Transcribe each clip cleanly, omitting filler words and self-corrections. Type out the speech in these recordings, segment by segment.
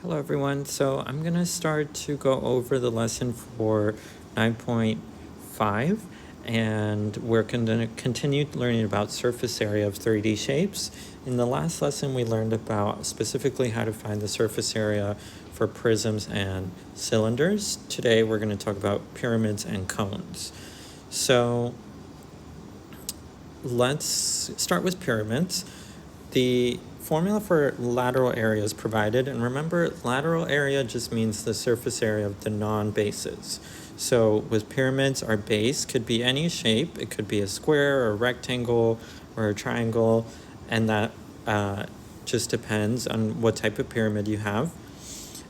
Hello everyone, so I'm going to start to go over the lesson for 9.5 and we're going to continue learning about surface area of 3D shapes. In the last lesson we learned about specifically how to find the surface area for prisms and cylinders. Today we're going to talk about pyramids and cones. So let's start with pyramids. The formula for lateral area is provided, and remember, lateral area just means the surface area of the non-bases. So with pyramids, our base could be any shape. It could be a square or a rectangle or a triangle, and that just depends on what type of pyramid you have.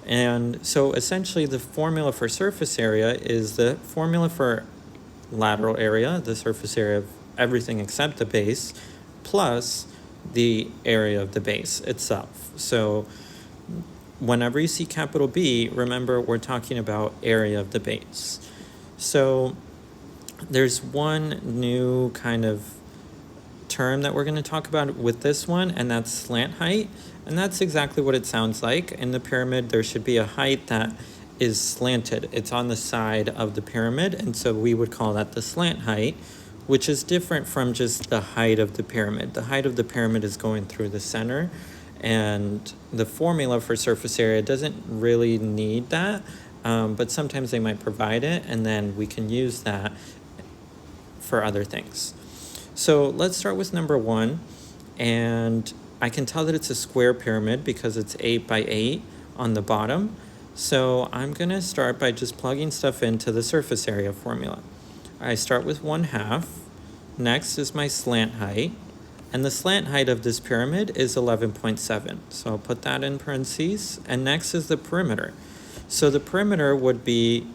And so essentially the formula for surface area is the formula for lateral area, the surface area of everything except the base, plus the area of the base itself. So whenever you see capital B, remember we're talking about area of the base. So there's one new kind of term that we're going to talk about with this one, and that's slant height. And that's exactly what it sounds like. In the pyramid, there should be a height that is slanted. It's on the side of the pyramid, and so we would call that the slant height, which is different from just the height of the pyramid. The height of the pyramid is going through the center, and the formula for surface area doesn't really need that, but sometimes they might provide it, and then we can use that for other things. So let's start with number 1, and I can tell that it's a square pyramid because it's 8 by 8 on the bottom. So I'm going to start by just plugging stuff into the surface area formula. I start with 1/2. Next is my slant height. And the slant height of this pyramid is 11.7. So I'll put that in parentheses. And next is the perimeter. So the perimeter would be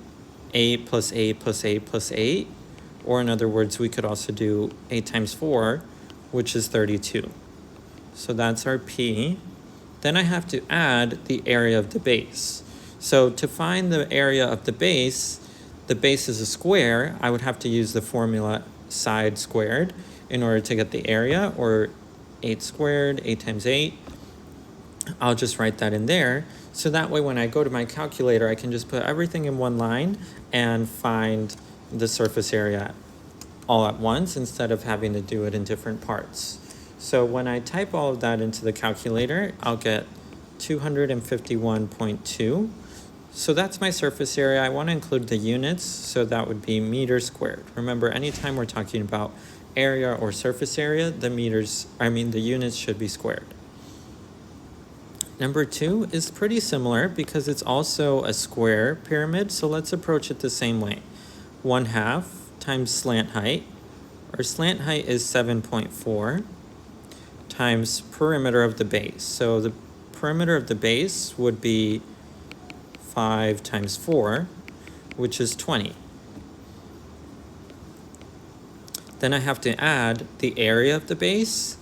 8 plus 8 plus 8 plus 8. Or in other words, we could also do 8 times 4, which is 32. So that's our P. Then I have to add the area of the base. So to find the area of the base is a square. I would have to use the formula side squared in order to get the area, or 8 squared, 8 times 8. I'll just write that in there. So that way when I go to my calculator, I can just put everything in one line and find the surface area all at once instead of having to do it in different parts. So when I type all of that into the calculator, I'll get 251.2. So that's my surface area. I want to include the units, so that would be meters squared. Remember, anytime we're talking about area or surface area, the units should be squared. Number 2 is pretty similar because it's also a square pyramid, so let's approach it the same way. 1/2 times slant height. Our slant height is 7.4 times perimeter of the base. So the perimeter of the base would be 5 times 4, which is 20. Then I have to add the area of the base,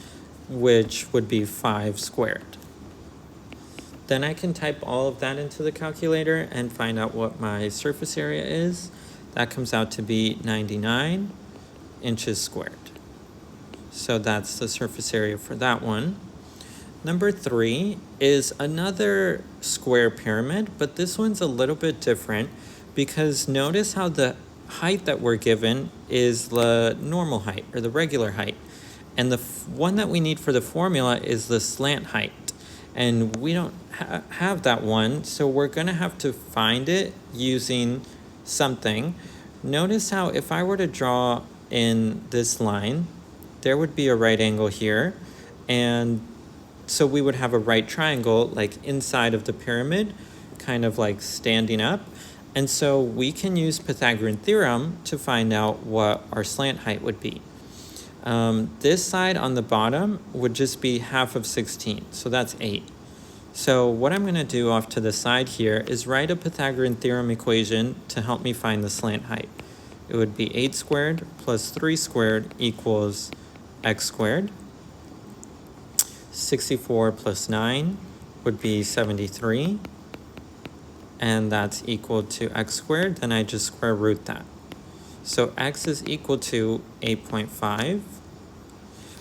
which would be 5 squared. Then I can type all of that into the calculator and find out what my surface area is. That comes out to be 99 inches squared. So that's the surface area for that one. Number 3 is another square pyramid, but this one's a little bit different because notice how the height that we're given is the normal height or the regular height. And the one that we need for the formula is the slant height. And we don't have that one, so we're going to have to find it using something. Notice how if I were to draw in this line, there would be a right angle here, and so we would have a right triangle like inside of the pyramid, kind of like standing up. And so we can use Pythagorean theorem to find out what our slant height would be. This side on the bottom would just be half of 16, so that's 8. So what I'm going to do off to the side here is write a Pythagorean theorem equation to help me find the slant height. It would be 8 squared plus 3 squared equals x squared. 64 plus 9 would be 73. And that's equal to x squared. Then I just square root that. So x is equal to 8.5,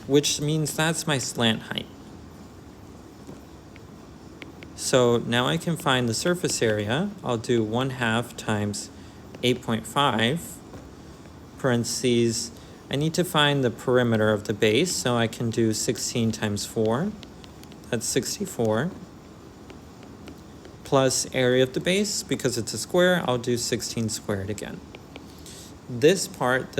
which means that's my slant height. So now I can find the surface area. I'll do 1/2 times 8.5, parentheses. I need to find the perimeter of the base, so I can do 16 times 4. That's 64. Plus area of the base, because it's a square, I'll do 16 squared again. This part,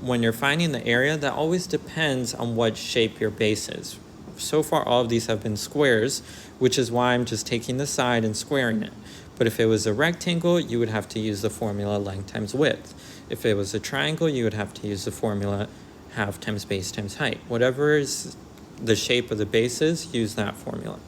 when you're finding the area, that always depends on what shape your base is. So far, all of these have been squares, which is why I'm just taking the side and squaring it. But if it was a rectangle, you would have to use the formula length times width. If it was a triangle, you would have to use the formula half times base times height. Whatever is the shape of the base is, use that formula.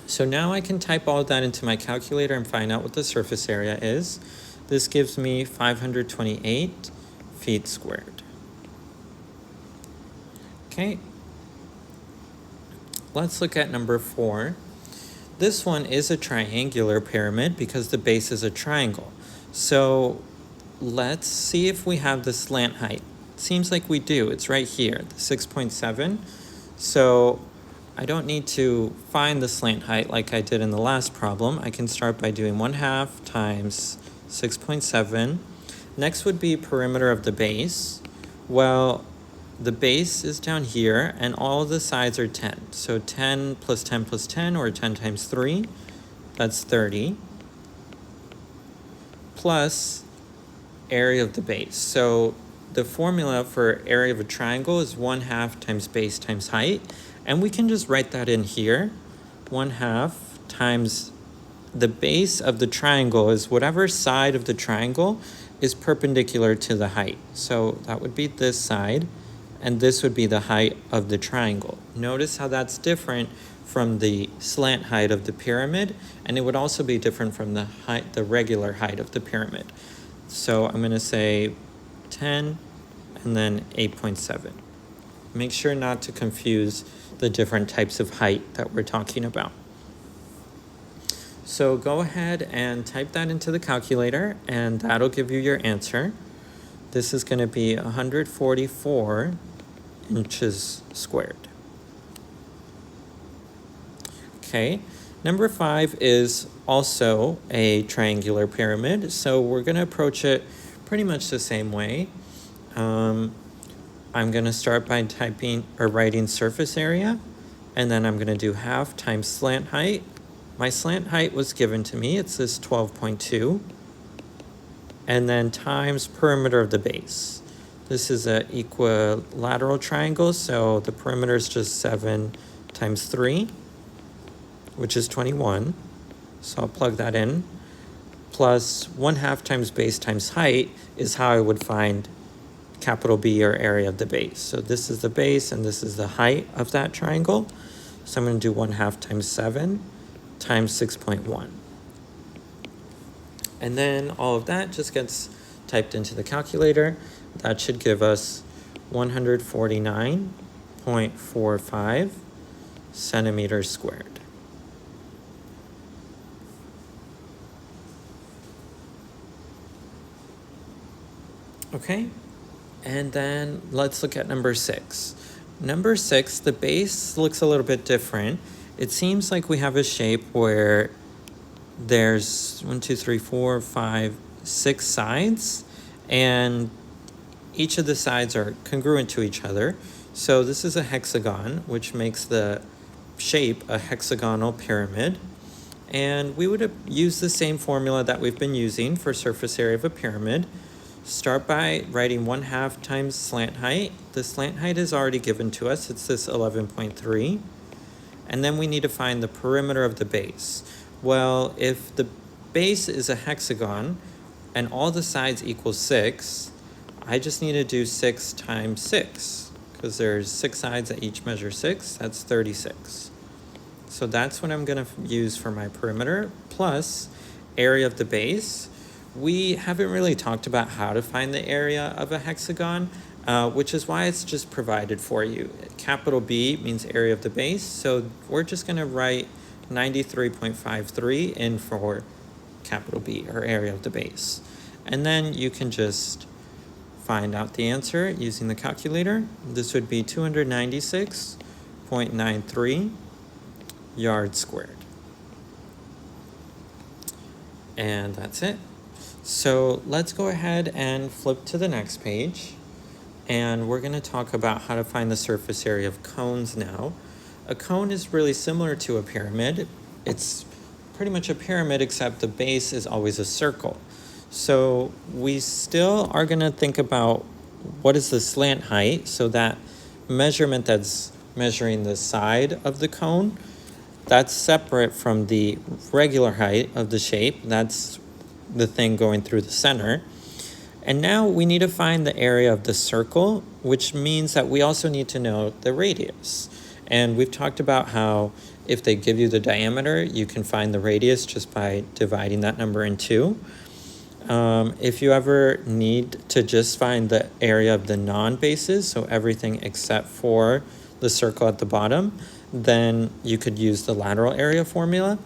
So now I can type all of that into my calculator and find out what the surface area is. This gives me 528 feet squared. Okay. Let's look at number 4. This one is a triangular pyramid because the base is a triangle. So let's see if we have the slant height. Seems like we do. It's right here, the 6.7. So I don't need to find the slant height like I did in the last problem. I can start by doing 1/2 times 6.7. Next would be perimeter of the base. Well, the base is down here and all the sides are 10. So 10 plus 10 plus 10, or 10 times 3, that's 30. Plus area of the base. So the formula for area of a triangle is 1/2 times base times height. And we can just write that in here. 1/2 times the base of the triangle is whatever side of the triangle is perpendicular to the height. So that would be this side, and this would be the height of the triangle. Notice how that's different from the slant height of the pyramid, and it would also be different from the height, the regular height of the pyramid. So I'm going to say 10 and then 8.7. Make sure not to confuse the different types of height that we're talking about. So go ahead and type that into the calculator, and that'll give you your answer. This is going to be 144 inches squared. Okay, number 5 is also a triangular pyramid, so we're going to approach it pretty much the same way. I'm going to start by writing surface area, and then I'm going to do 1/2 times slant height. My slant height was given to me. It's this 12.2. And then times perimeter of the base. This is an equilateral triangle, so the perimeter is just 7 times 3, which is 21. So I'll plug that in. Plus 1/2 times base times height is how I would find capital B, or area of the base. So this is the base and this is the height of that triangle. So I'm going to do 1/2 times 7 times 6.1. And then all of that just gets typed into the calculator. That should give us 149.45 centimeters squared. Okay. And then let's look at number 6. Number 6, the base looks a little bit different. It seems like we have a shape where there's 1, 2, 3, 4, 5, 6 sides, and each of the sides are congruent to each other. So this is a hexagon, which makes the shape a hexagonal pyramid. And we would use the same formula that we've been using for surface area of a pyramid. Start by writing 1/2 times slant height. The slant height is already given to us. It's this 11.3. And then we need to find the perimeter of the base. Well, if the base is a hexagon and all the sides equal 6, I just need to do 6 times 6, because there's 6 sides that each measure 6. That's 36. So that's what I'm going to use for my perimeter, plus area of the base. We haven't really talked about how to find the area of a hexagon, which is why it's just provided for you. Capital B means area of the base, so we're just going to write 93.53 in for capital B, or area of the base. And then you can just find out the answer using the calculator. This would be 296.93 yards squared. And that's it. So let's go ahead and flip to the next page. And we're going to talk about how to find the surface area of cones now. A cone is really similar to a pyramid. It's pretty much a pyramid, except the base is always a circle. So we still are going to think about what is the slant height. So that measurement that's measuring the side of the cone, that's separate from the regular height of the shape. That's the thing going through the center. And now we need to find the area of the circle, which means that we also need to know the radius. And we've talked about how if they give you the diameter, you can find the radius just by dividing that number in two. If you ever need to just find the area of the non-bases, so everything except for the circle at the bottom, then you could use the lateral area formula.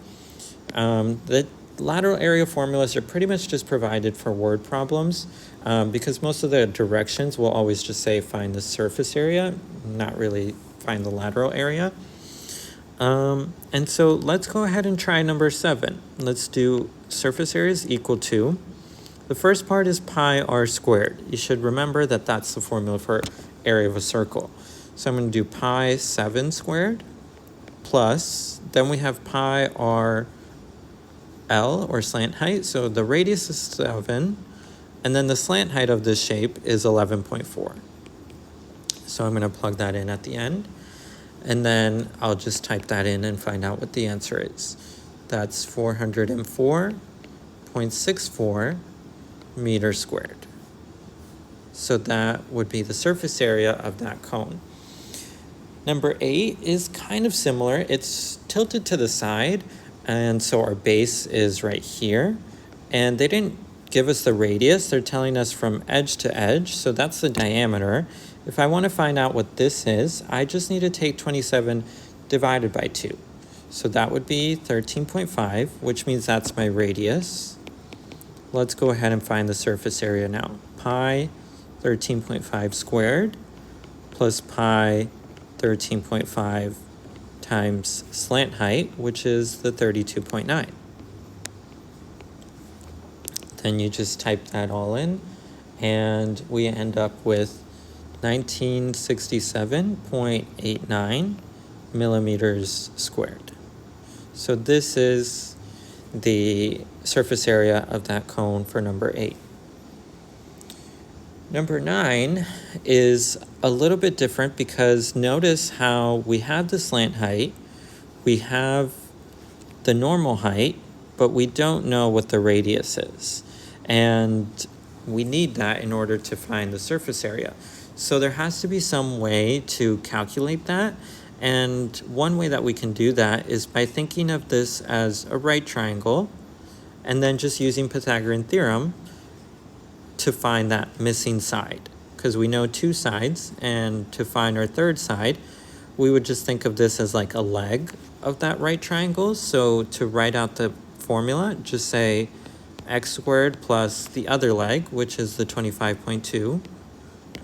The lateral area formulas are pretty much just provided for word problems because most of the directions will always just say find the surface area, not really find the lateral area. And so let's go ahead and try number 7. Let's do surface area is equal to, the first part is pi r squared. You should remember that that's the formula for area of a circle. So I'm going to do pi 7 squared plus, then we have pi r L, or slant height. So the radius is 7, and then the slant height of this shape is 11.4. So I'm going to plug that in at the end, and then I'll just type that in and find out what the answer is. That's 404.64 meters squared. So that would be the surface area of that cone. Number 8 is kind of similar. It's tilted to the side, and so our base is right here. And they didn't give us the radius. They're telling us from edge to edge, so that's the diameter. If I want to find out what this is, I just need to take 27 divided by 2. So that would be 13.5, which means that's my radius. Let's go ahead and find the surface area now. Pi 13.5 squared plus pi 13.5 times slant height, which is the 32.9. Then you just type that all in, and we end up with 1967.89 millimeters squared. So this is the surface area of that cone for number 8. Number 9 is a little bit different because notice how we have the slant height, we have the normal height, but we don't know what the radius is. And we need that in order to find the surface area. So there has to be some way to calculate that. And one way that we can do that is by thinking of this as a right triangle and then just using Pythagorean theorem to find that missing side. Because we know 2 sides, and to find our third side, we would just think of this as like a leg of that right triangle. So to write out the formula, just say x squared plus the other leg, which is the 25.2.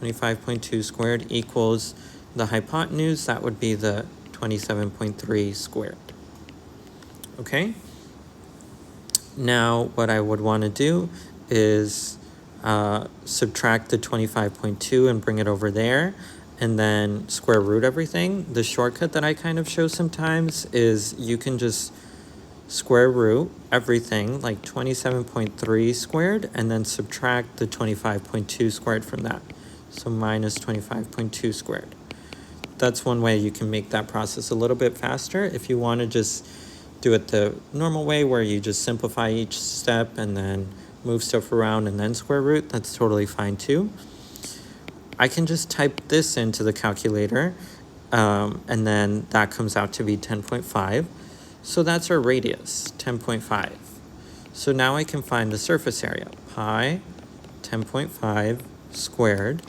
25.2 squared equals the hypotenuse, that would be the 27.3 squared. Okay? Now what I would want to do is subtract the 25.2 and bring it over there, and then square root everything. The shortcut that I kind of show sometimes is you can just square root everything, like 27.3 squared, and then subtract the 25.2 squared from that. So minus 25.2 squared. That's one way you can make that process a little bit faster. If you want to just do it the normal way where you just simplify each step and then move stuff around and then square root, that's totally fine too. I can just type this into the calculator and then that comes out to be 10.5. So that's our radius, 10.5. So now I can find the surface area. Pi 10.5 squared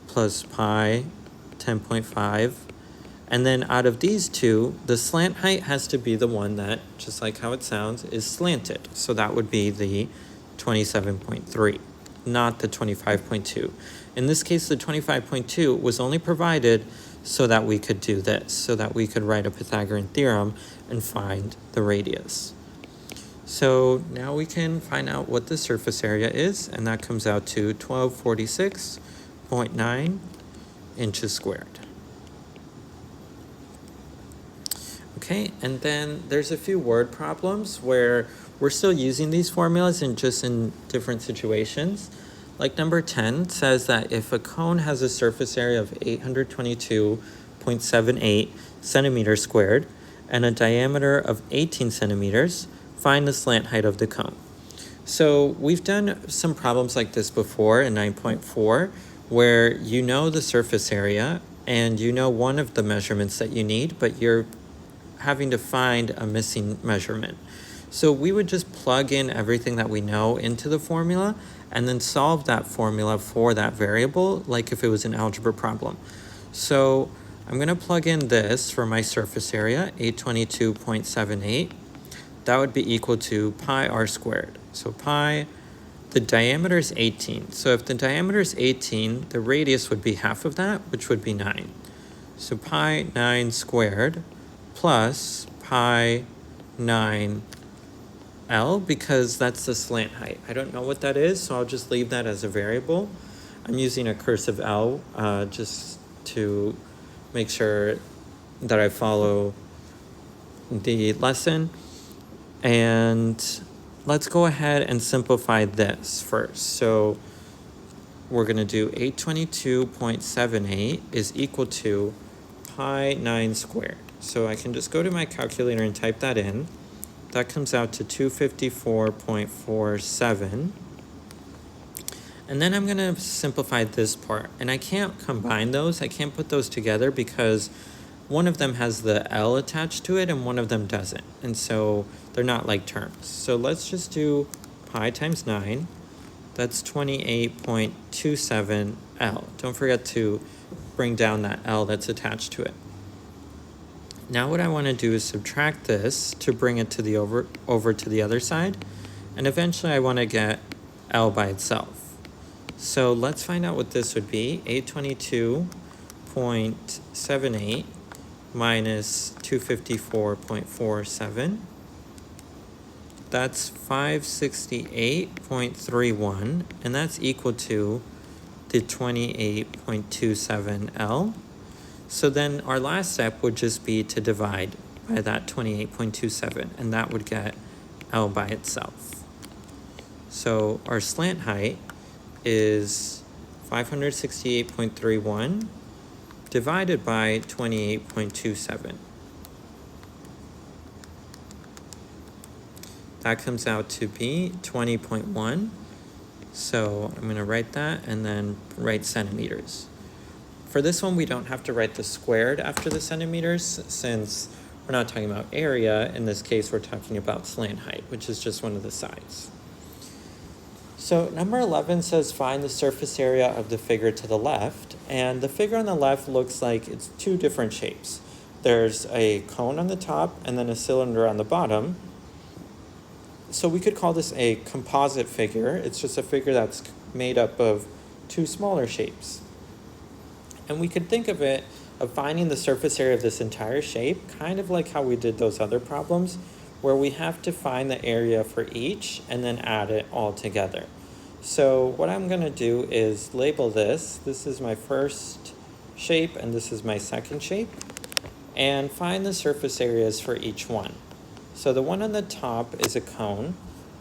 plus pi 10.5. And then out of these two, the slant height has to be the one that, just like how it sounds, is slanted. So that would be the 27.3, not the 25.2. In this case, the 25.2 was only provided so that we could do this, so that we could write a Pythagorean theorem and find the radius. So now we can find out what the surface area is, and that comes out to 1246.9 inches squared. Okay, and then there's a few word problems where we're still using these formulas and just in different situations. Like number 10 says that if a cone has a surface area of 822.78 centimeters squared and a diameter of 18 centimeters, find the slant height of the cone. So we've done some problems like this before in 9.4 where you know the surface area and you know one of the measurements that you need, but you're having to find a missing measurement. So we would just plug in everything that we know into the formula and then solve that formula for that variable like if it was an algebra problem. So I'm going to plug in this for my surface area, 822.78. That would be equal to pi r squared. So pi, the diameter is 18. So if the diameter is 18, the radius would be half of that, which would be 9. So pi 9 squared plus pi 9 L, because that's the slant height. I don't know what that is, so I'll just leave that as a variable. I'm using a cursive L just to make sure that I follow the lesson. And let's go ahead and simplify this first. So we're going to do 822.78 is equal to pi 9 squared. So I can just go to my calculator and type that in. That comes out to 254.47. And then I'm going to simplify this part. And I can't combine those. I can't put those together because one of them has the L attached to it and one of them doesn't. And so they're not like terms. So let's just do pi times 9. That's 28.27 L. Don't forget to bring down that L that's attached to it. Now what I want to do is subtract this to bring it to the over to the other side. And eventually I want to get L by itself. So let's find out what this would be. 822.78 minus 254.47. That's 568.31, and that's equal to the 28.27 L. So then our last step would just be to divide by that 28.27, and that would get L by itself. So our slant height is 568.31 divided by 28.27. That comes out to be 20.1. So I'm going to write that and then write centimeters. For this one, we don't have to write the squared after the centimeters since we're not talking about area. In this case, we're talking about slant height, which is just one of the sides. So number 11 says find the surface area of the figure to the left. And the figure on the left looks like it's two different shapes. There's a cone on the top and then a cylinder on the bottom. So we could call this a composite figure. It's just a figure that's made up of two smaller shapes. And we could think of it of finding the surface area of this entire shape, kind of like how we did those other problems, where we have to find the area for each and then add it all together. So what I'm going to do is label this. This is my first shape and this is my second shape. And find the surface areas for each one. So the one on the top is a cone,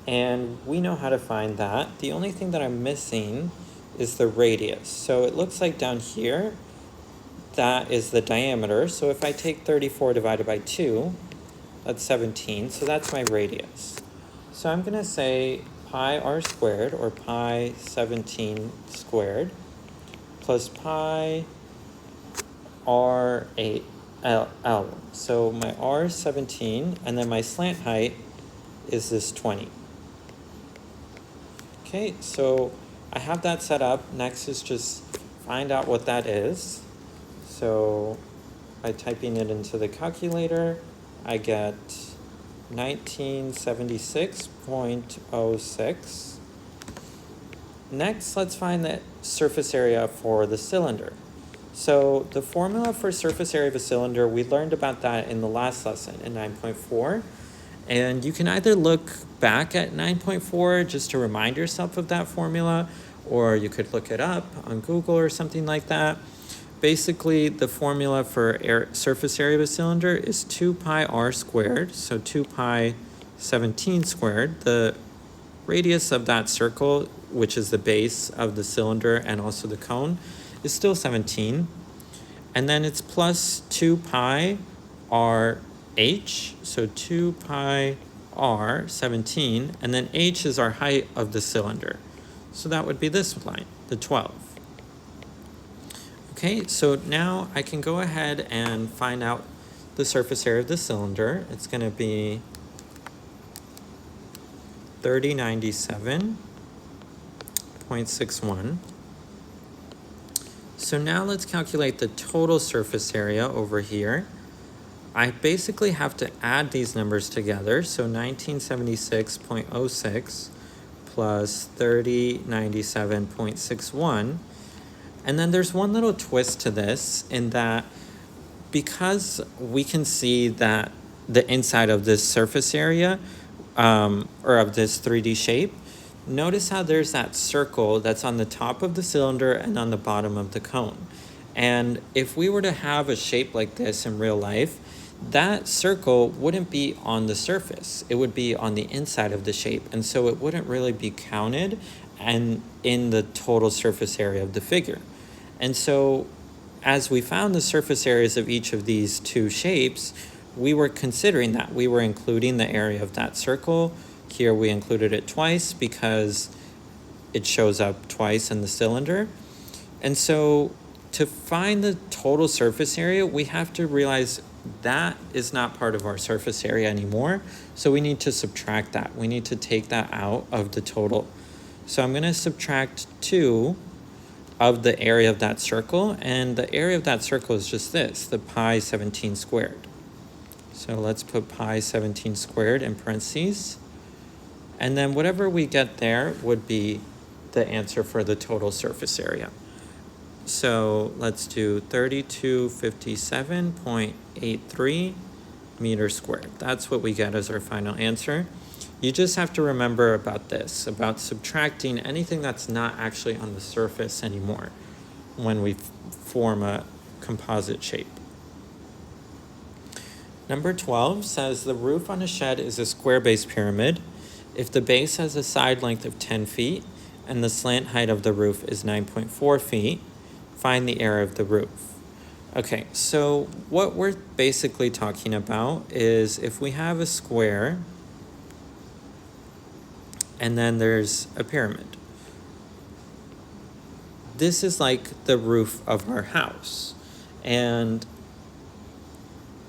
and we know how to find that. The only thing that I'm missing is the radius. So it looks like down here, that is the diameter. So if I take 34 divided by 2, that's 17. So that's my radius. So I'm going to say pi r squared, or pi 17 squared, plus pi r 8 L. So my r is 17, and then my slant height is this 20. Okay, so I have that set up. Next is just find out what that is. So by typing it into the calculator, I get 1976.06. Next, let's find the surface area for the cylinder. So the formula for surface area of a cylinder, we learned about that in the last lesson in 9.4. And you can either look back at 9.4 just to remind yourself of that formula, or you could look it up on Google or something like that. Basically, the formula for surface area of a cylinder is 2 pi r squared, so 2 pi 17 squared. The radius of that circle, which is the base of the cylinder and also the cone, is still 17. And then it's plus 2 pi r h, so 2 pi r 17, and then h is our height of the cylinder. So that would be this line, the 12. Okay, so now I can go ahead and find out the surface area of the cylinder. It's going to be 3097.61. So now let's calculate the total surface area over here. I basically have to add these numbers together. So 1976.06 plus 3097.61. And then there's one little twist to this in that because we can see that the inside of this surface area or of this 3D shape, notice how there's that circle that's on the top of the cylinder and on the bottom of the cone. And if we were to have a shape like this in real life, that circle wouldn't be on the surface. It would be on the inside of the shape. And so it wouldn't really be counted and in the total surface area of the figure. And so as we found the surface areas of each of these two shapes, we were considering that. We were including the area of that circle. Here we included it twice because it shows up twice in the cylinder. And so to find the total surface area, we have to realize that is not part of our surface area anymore. So we need to subtract that. We need to take that out of the total. So I'm going to subtract 2 of the area of that circle, and the area of that circle is just this, the pi 17 squared. So let's put pi 17 squared in parentheses. And then whatever we get there would be the answer for the total surface area. So let's do 3257.83 meters squared. That's what we get as our final answer. You just have to remember about this, about subtracting anything that's not actually on the surface anymore when we form a composite shape. Number 12 says the roof on a shed is a square-based pyramid. If the base has a side length of 10 feet and the slant height of the roof is 9.4 feet, find the area of the roof. Okay, so what we're basically talking about is if we have a square and then there's a pyramid. This is like the roof of our house. And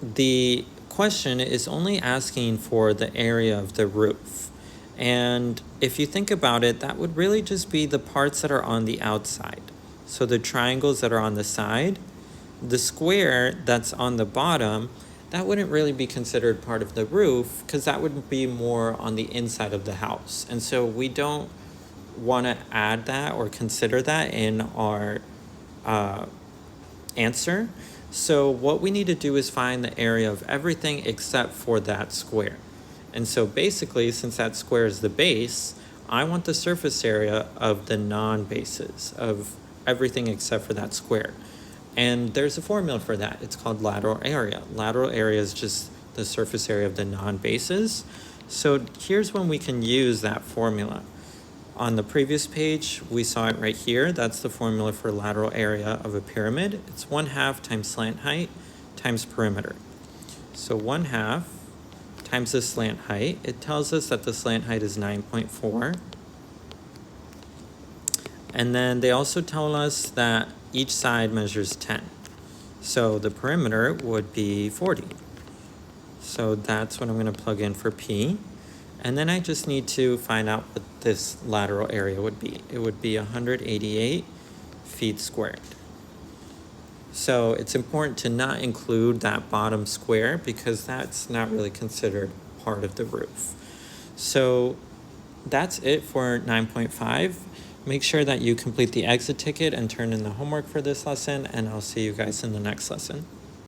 the question is only asking for the area of the roof. And if you think about it, that would really just be the parts that are on the outside. So the triangles that are on the side, the square that's on the bottom, that wouldn't really be considered part of the roof because that would be more on the inside of the house. And so we don't want to add that or consider that in our answer. So what we need to do is find the area of everything except for that square. And so basically, since that square is the base, I want the surface area of the non-bases, of everything except for that square. And there's a formula for that. It's called lateral area. Lateral area is just the surface area of the non-bases. So here's when we can use that formula. On the previous page, we saw it right here. That's the formula for lateral area of a pyramid. It's 1/2 times slant height times perimeter. So 1/2 times the slant height. It tells us that the slant height is 9.4. And then they also tell us that each side measures 10. So the perimeter would be 40. So that's what I'm going to plug in for P. And then I just need to find out what this lateral area would be. It would be 188 feet squared. So it's important to not include that bottom square because that's not really considered part of the roof. So that's it for 9.5. make sure that you complete the exit ticket and turn in the homework for this lesson, and I'll see you guys in the next lesson.